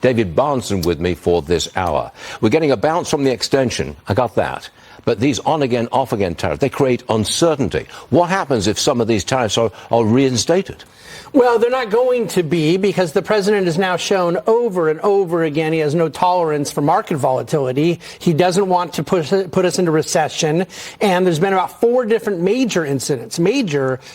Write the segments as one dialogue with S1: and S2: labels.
S1: David Bahnsen with me for this hour. We're getting a bounce from the extension. I got that. But these on-again, off-again tariffs, they create uncertainty. What happens if some of these tariffs are reinstated?
S2: Well, they're not going to be, because the president has now shown over and over again he has no tolerance for market volatility. He doesn't want to put us into recession. And there's been about 4 different major incidents,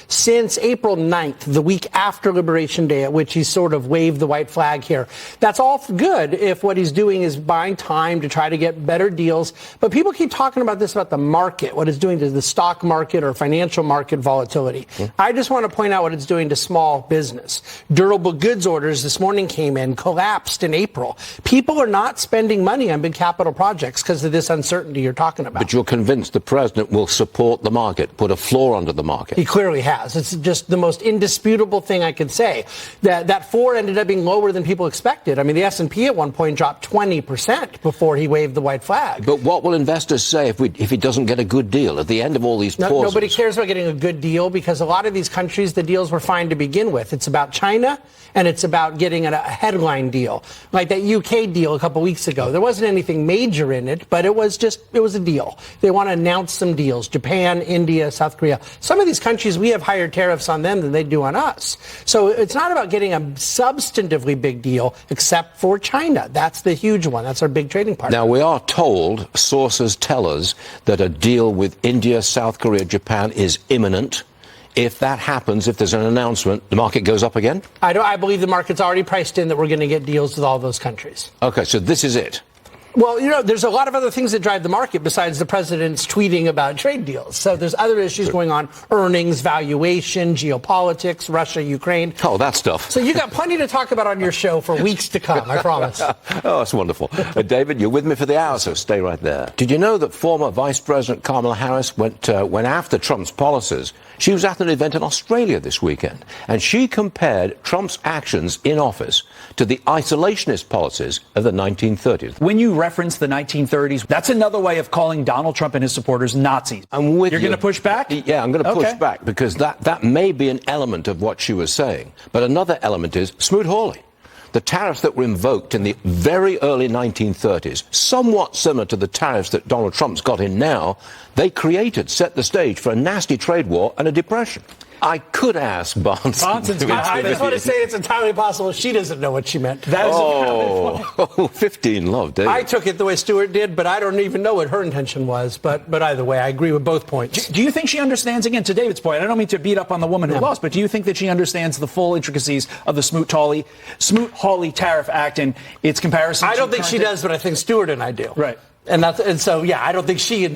S2: since April 9th, the week after Liberation Day, at which he sort of waved the white flag here. That's all good if what he's doing is buying time to try to get better deals. But people keep talking about this, about the market, what it's doing to the stock market or financial market volatility. I just want to point out what it's doing to small business. Durable goods orders this morning came in, collapsed in April. People are not spending money on big capital projects because of this uncertainty you're talking about.
S1: But you're convinced the president will support the market, put a floor under the market?
S2: He clearly has. It's just the most indisputable thing I can say. That floor ended up being lower than people expected. I mean, the S&P at one point dropped 20% before he waved the white flag.
S1: But what will investors say if he doesn't get a good deal at the end of all these pauses?
S2: Nobody cares about getting a good deal, because a lot of these countries, the deals were fine to begin with. It's about China, and it's about getting a headline deal, like that UK deal a couple weeks ago. There wasn't anything major in it, but it was a deal. They want to announce some deals. Japan, India, South Korea. Some of these countries, we have higher tariffs on them than they do on us. So it's not about getting a substantively big deal, except for China. That's the huge one. That's our big trading partner.
S1: Now, we are told, sources tell us, that a deal with India, South Korea, Japan is imminent. If that happens, if there's an announcement, the market goes up again?
S2: I believe the market's already priced in that we're going to get deals with all those countries.
S1: Okay, so this is it.
S2: Well, there's a lot of other things that drive the market besides the president's tweeting about trade deals. So there's other issues going on: earnings, valuation, geopolitics, Russia, Ukraine.
S1: Oh, that stuff.
S2: So you got plenty to talk about on your show for weeks to come, I promise.
S1: Oh, that's wonderful. David, you're with me for the hour, so stay right there. Did you know that former Vice President Kamala Harris went after Trump's policies? She was at an event in Australia this weekend, and she compared Trump's actions in office to the isolationist policies of the 1930s.
S3: When you reference the 1930s, that's another way of calling Donald Trump and his supporters Nazis.
S1: I'm with you.
S3: You're going to push back?
S1: Yeah, I'm going to push back, because that may be an element of what she was saying. But another element is Smoot-Hawley. The tariffs that were invoked in the very early 1930s, somewhat similar to the tariffs that Donald Trump's got in now, they set the stage for a nasty trade war and a depression. I could ask Bahnsen.
S2: I just want to say it's entirely possible she doesn't know what she meant. That is
S1: 15 love, David.
S2: I took it the way Stuart did, but I don't even know what her intention was. But either way, I agree with both points.
S3: Do you think she understands, again, to David's point, I don't mean to beat up on the woman who lost, but do you think that she understands the full intricacies of the Smoot-Hawley Tariff Act and its comparison?
S2: I don't think she does, but I think Stuart and I do.
S3: Right.
S2: And so, yeah, I don't think she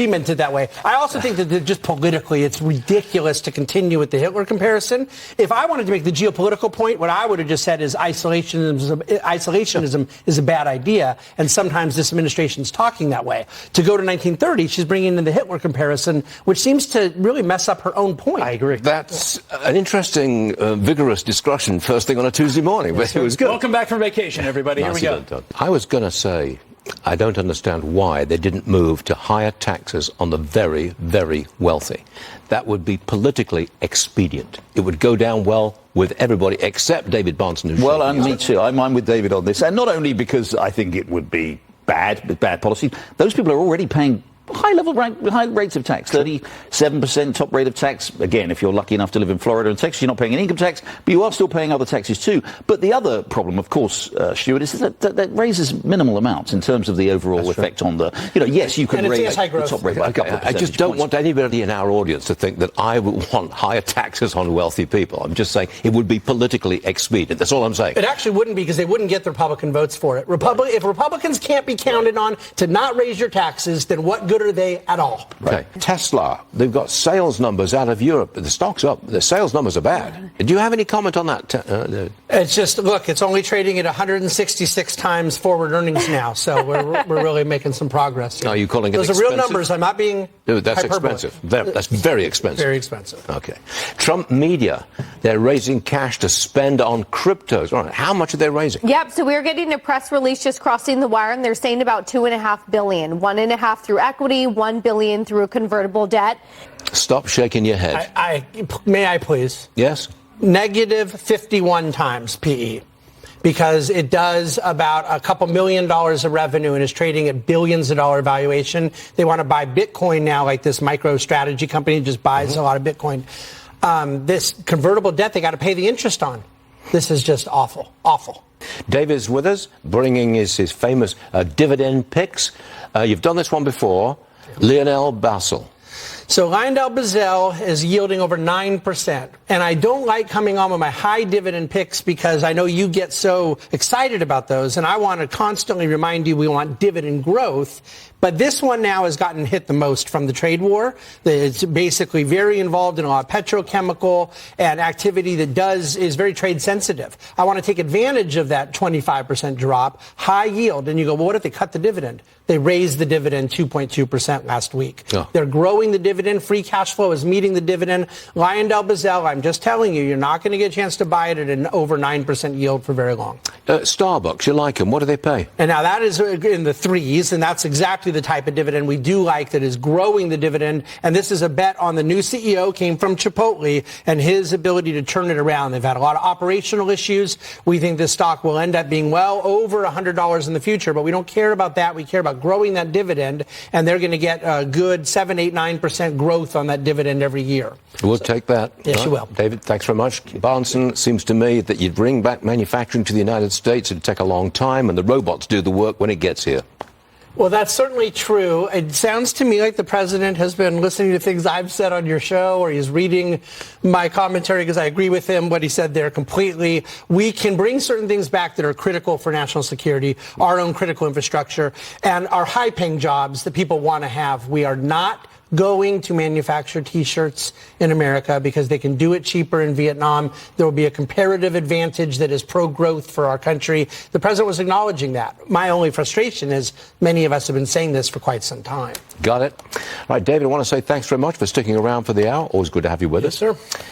S2: meant it that way. I also think that just politically, it's ridiculous to continue with the Hitler comparison. If I wanted to make the geopolitical point, what I would have just said is isolationism is a bad idea, and sometimes this administration is talking that way. To go to 1930, she's bringing in the Hitler comparison, which seems to really mess up her own point.
S3: I agree.
S1: That's an interesting, vigorous discussion first thing on a Tuesday morning, but it was good.
S3: Welcome back from vacation, everybody. Here we go.
S1: I was going to say, I don't understand why they didn't move to higher taxes on the very, very wealthy. That would be politically expedient. It would go down well with everybody except David Bahnsen.
S4: Well, and me too. I'm with David on this. And not only because I think it would be bad policy. Those people are already paying high rates of tax, 37% top rate of tax. Again, if you're lucky enough to live in Florida and Texas, you're not paying an income tax, but you are still paying other taxes too. But the other problem, of course, Stuart, is that raises minimal amounts in terms of the overall effect on the, yes, you can raise the top rate by a couple of percentage
S1: I just don't
S4: points.
S1: want anybody in our audience to think that I would want higher taxes on wealthy people. I'm just saying it would be politically expedient. That's all I'm saying.
S2: It actually wouldn't be, because they wouldn't get the Republican votes for it. If Republicans can't be counted on to not raise your taxes, then what good are they at all?
S1: Okay. Tesla, they've got sales numbers out of Europe. The stock's up. The sales numbers are bad. Do you have any comment on that?
S2: It's just, look, it's only trading at 166 times forward earnings now, so we're really making some progress here.
S1: Are you calling it
S2: Those
S1: expensive?
S2: are real numbers. I'm not being
S1: That's
S2: hyperbole.
S1: expensive. That's very expensive.
S2: Very expensive.
S1: Okay. Trump media, they're raising cash to spend on cryptos. All right. How much are they raising?
S5: Yep. So we're getting a press release just crossing the wire, and they're saying about $2.5 billion, $1.5 through equity, $1 billion through convertible debt.
S1: Stop shaking your head.
S2: May I please?
S1: Yes?
S2: Negative 51 times PE. because it does about a couple $1 million of revenue and is trading at billions of dollar valuation. They want to buy Bitcoin now, like this MicroStrategy company just buys a lot of Bitcoin. This convertible debt, they got to pay the interest on. This is just awful, awful.
S1: David's with us, bringing his famous dividend picks. You've done this one before. Lionel Basel.
S2: So LyondellBasell is yielding over 9%. And I don't like coming on with my high dividend picks because I know you get so excited about those. And I want to constantly remind you we want dividend growth. But this one now has gotten hit the most from the trade war. It's basically very involved in a lot of petrochemical and activity that is very trade sensitive. I want to take advantage of that 25% drop, high yield. And you go, well, what if they cut the dividend? They raised the dividend 2.2% last week.
S1: Yeah.
S2: They're growing the dividend. Free cash flow is meeting the dividend. LyondellBasell, I'm just telling you, you're not going to get a chance to buy it at an over 9% yield for very long.
S1: Starbucks, you like them. What do they pay?
S2: And now that is in the threes, and that's exactly the type of dividend we do like that is growing the dividend. And this is a bet on the new CEO, came from Chipotle, and his ability to turn it around. They've had a lot of operational issues. We think this stock will end up being well over $100 in the future, but we don't care about that. We care about growing that dividend, and they're going to get a good 7, 8, 9% growth on that dividend every year.
S1: We'll take that.
S2: Yes,
S1: right.
S2: you will.
S1: David, thanks very much. Bahnsen, it seems to me that you'd bring back manufacturing to the United States. It'd take a long time, and the robots do the work when it gets here.
S2: Well, that's certainly true. It sounds to me like the president has been listening to things I've said on your show, or he's reading my commentary because I agree with him, what he said there completely. We can bring certain things back that are critical for national security, our own critical infrastructure, and our high-paying jobs that people want to have. We are not going to manufacture T-shirts in America because they can do it cheaper in Vietnam. There will be a comparative advantage that is pro-growth for our country. The president was acknowledging that. My only frustration is many of us have been saying this for quite some time.
S1: Got it. All right, David, I want to say thanks very much for sticking around for the hour. Always good to have you with us.
S2: Yes, sir.